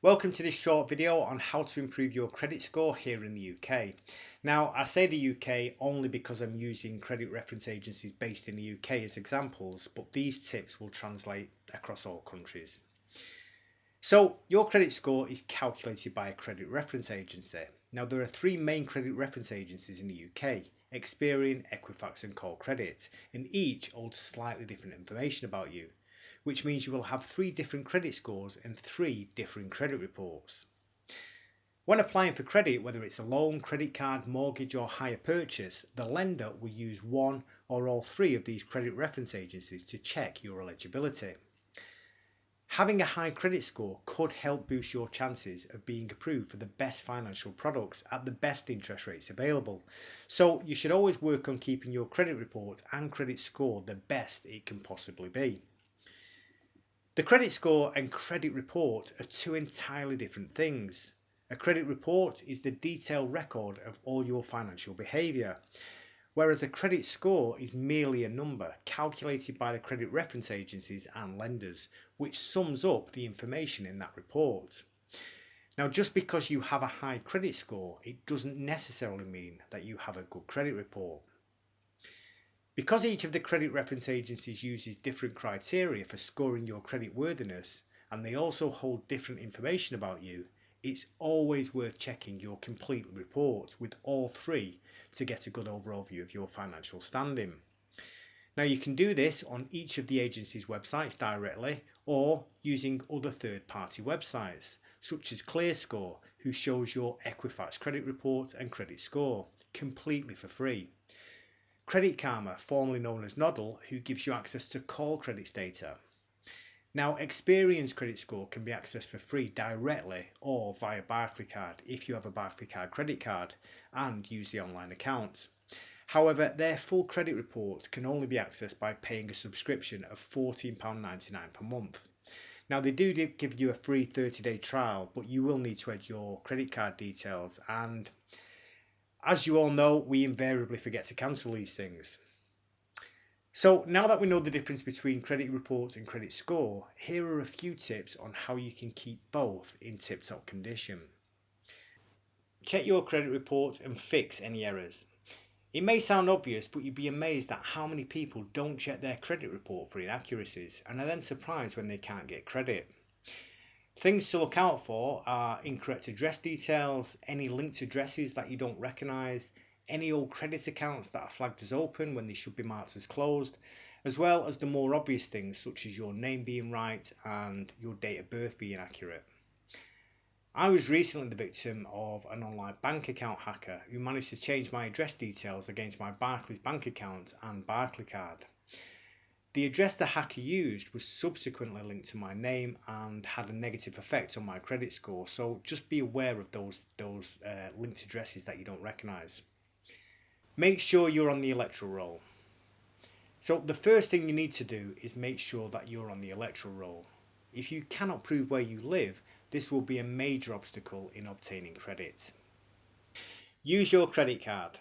Welcome to this short video on how to improve your credit score here in the UK. Now, I say the UK only because I'm using credit reference agencies based in the UK as examples, but these tips will translate across all countries. So, your credit score is calculated by a credit reference agency. Now, there are three main credit reference agencies in the UK: Experian, Equifax and Callcredit, and each holds slightly different information about you, which means you will have three different credit scores and three different credit reports. When applying for credit, whether it's a loan, credit card, mortgage or hire purchase, the lender will use one or all three of these credit reference agencies to check your eligibility. Having a high credit score could help boost your chances of being approved for the best financial products at the best interest rates available. So you should always work on keeping your credit report and credit score the best it can possibly be. The credit score and credit report are two entirely different things. A credit report is the detailed record of all your financial behaviour, whereas a credit score is merely a number calculated by the credit reference agencies and lenders, which sums up the information in that report. Now, just because you have a high credit score, it doesn't necessarily mean that you have a good credit report. Because each of the credit reference agencies uses different criteria for scoring your credit worthiness, and they also hold different information about you, it's always worth checking your complete report with all three to get a good overall view of your financial standing. Now, you can do this on each of the agency's websites directly or using other third-party websites such as ClearScore, who shows your Equifax credit report and credit score completely for free. Credit Karma, formerly known as Nodal, who gives you access to Callcredit's data. Now, Experian's credit score can be accessed for free directly or via Barclaycard if you have a Barclaycard credit card and use the online account. However, their full credit report can only be accessed by paying a subscription of £14.99 per month. Now, they do give you a free 30-day trial, but you will need to add your credit card details, and as you all know, we invariably forget to cancel these things. So now that we know the difference between credit report and credit score, here are a few tips on how you can keep both in tip-top condition. Check your credit report and fix any errors. It may sound obvious, but you'd be amazed at how many people don't check their credit report for inaccuracies and are then surprised when they can't get credit. Things to look out for are incorrect address details, any linked addresses that you don't recognise, any old credit accounts that are flagged as open when they should be marked as closed, as well as the more obvious things such as your name being right and your date of birth being accurate. I was recently the victim of an online bank account hacker who managed to change my address details against my Barclays bank account and Barclaycard. The address the hacker used was subsequently linked to my name and had a negative effect on my credit score, so just be aware of those linked addresses that you don't recognise. Make sure you're on the Electoral roll. So the first thing you need to do is make sure that you're on the Electoral roll. If you cannot prove where you live, this will be a major obstacle in obtaining credit. Use your credit card.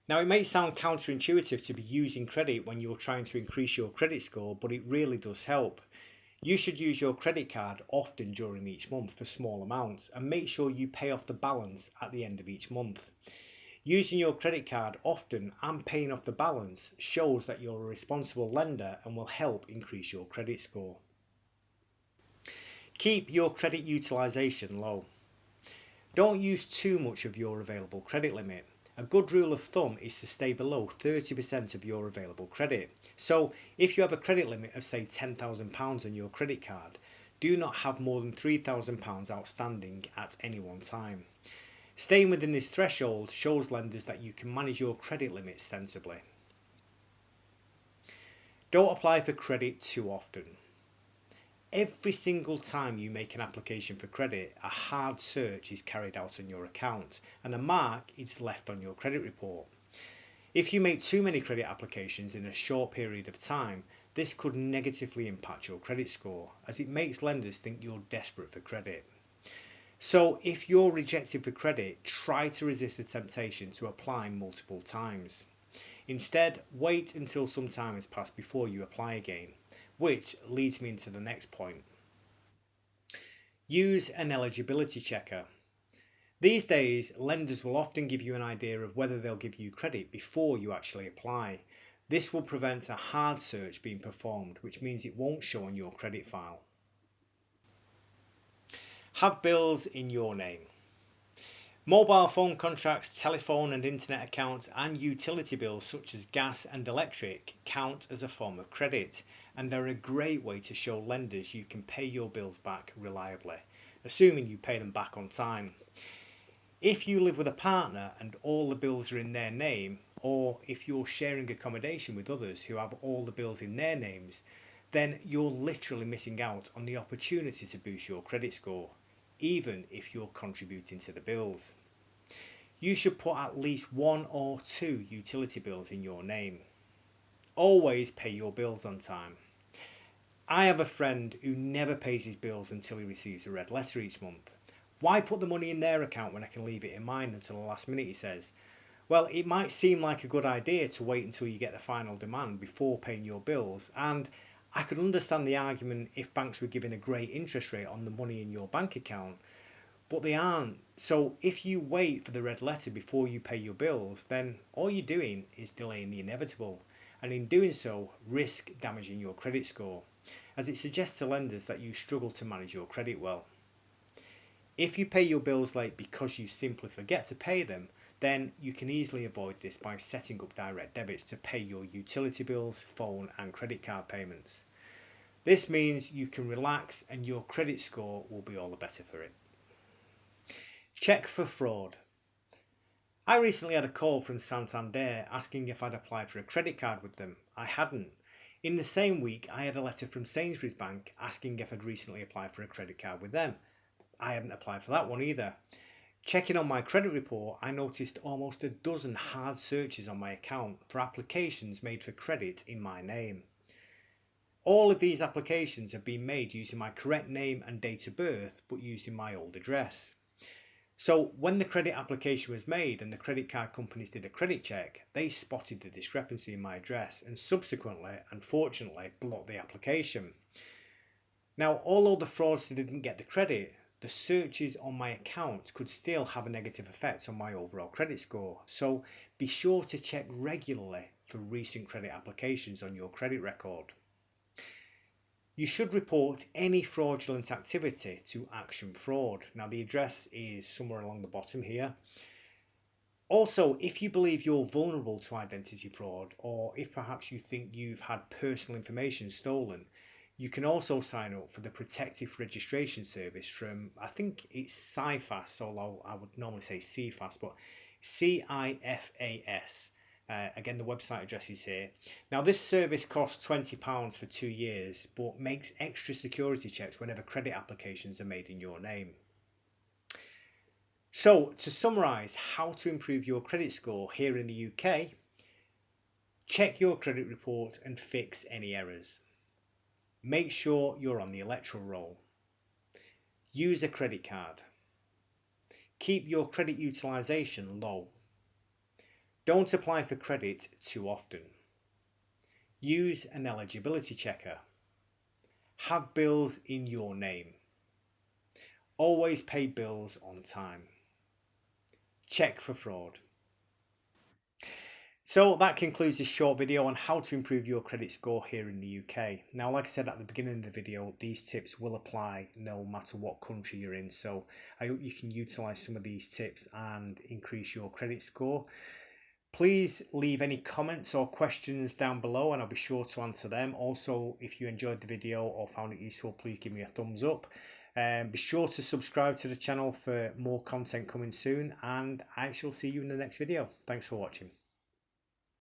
Now, it may sound counterintuitive to be using credit when you're trying to increase your credit score, but it really does help. You should use your credit card often during each month for small amounts and make sure you pay off the balance at the end of each month. Using your credit card often and paying off the balance shows that you're a responsible lender and will help increase your credit score. Keep your credit utilization low. Don't use too much of your available credit limit. A good rule of thumb is to stay below 30% of your available credit. So if you have a credit limit of say £10,000 on your credit card, do not have more than £3,000 outstanding at any one time. Staying within this threshold shows lenders that you can manage your credit limits sensibly. Don't apply for credit too often. Every single time you make an application for credit, a hard search is carried out on your account and a mark is left on your credit report. If you make too many credit applications in a short period of time, this could negatively impact your credit score, as it makes lenders think you're desperate for credit. So if you're rejected for credit, try to resist the temptation to apply multiple times. Instead, wait until some time has passed before you apply again, which leads me into the next point. Use an eligibility checker. These days, lenders will often give you an idea of whether they'll give you credit before you actually apply. This will prevent a hard search being performed, which means it won't show on your credit file. Have bills in your name. Mobile phone contracts, telephone and internet accounts and utility bills such as gas and electric count as a form of credit, and they're a great way to show lenders you can pay your bills back reliably, assuming you pay them back on time. If you live with a partner and all the bills are in their name, or if you're sharing accommodation with others who have all the bills in their names, then you're literally missing out on the opportunity to boost your credit score, even if you're contributing to the bills. You should put at least 1 or 2 utility bills in your name. Always pay your bills on time. I have a friend who never pays his bills until he receives a red letter each month. Why put the money in their account when I can leave it in mine until the last minute, he says. Well, it might seem like a good idea to wait until you get the final demand before paying your bills, and I could understand the argument if banks were giving a great interest rate on the money in your bank account, but they aren't. So if you wait for the red letter before you pay your bills, then all you're doing is delaying the inevitable, and in doing so risk damaging your credit score, as it suggests to lenders that you struggle to manage your credit well. If you pay your bills late because you simply forget to pay them, then you can easily avoid this by setting up direct debits to pay your utility bills, phone and credit card payments. This means you can relax and your credit score will be all the better for it. Check for fraud. I recently had a call from Santander asking if I'd applied for a credit card with them. I hadn't. In the same week, I had a letter from Sainsbury's Bank asking if I'd recently applied for a credit card with them. I hadn't applied for that one either. Checking on my credit report, I noticed almost a dozen hard searches on my account for applications made for credit in my name. All of these applications have been made using my correct name and date of birth, but using my old address. So when the credit application was made and the credit card companies did a credit check, they spotted the discrepancy in my address and subsequently, unfortunately, blocked the application. Now, although the fraudster didn't get the credit, the searches on my account could still have a negative effect on my overall credit score, so be sure to check regularly for recent credit applications on your credit record. You should report any fraudulent activity to Action Fraud. Now the address is somewhere along the bottom here. Also, if you believe you're vulnerable to identity fraud, or if perhaps you think you've had personal information stolen, you can also sign up for the Protective Registration Service from, I think it's CIFAS, although I would normally say CFAS, but CIFAS. Again, the website address is here. Now, this service costs £20 for 2 years, but makes extra security checks whenever credit applications are made in your name. So, to summarise how to improve your credit score here in the UK, check your credit report and fix any errors. Make sure you're on the Electoral roll. Use a credit card. Keep your credit utilisation low. Don't apply for credit too often. Use an eligibility checker. Have bills in your name. Always pay bills on time. Check for fraud. So that concludes this short video on how to improve your credit score here in the UK. Now, like I said at the beginning of the video, these tips will apply no matter what country you're in. So I hope you can utilise some of these tips and increase your credit score. Please leave any comments or questions down below and I'll be sure to answer them. Also, if you enjoyed the video or found it useful, please give me a thumbs up. Be sure to subscribe to the channel for more content coming soon, and I shall see you in the next video. Thanks for watching.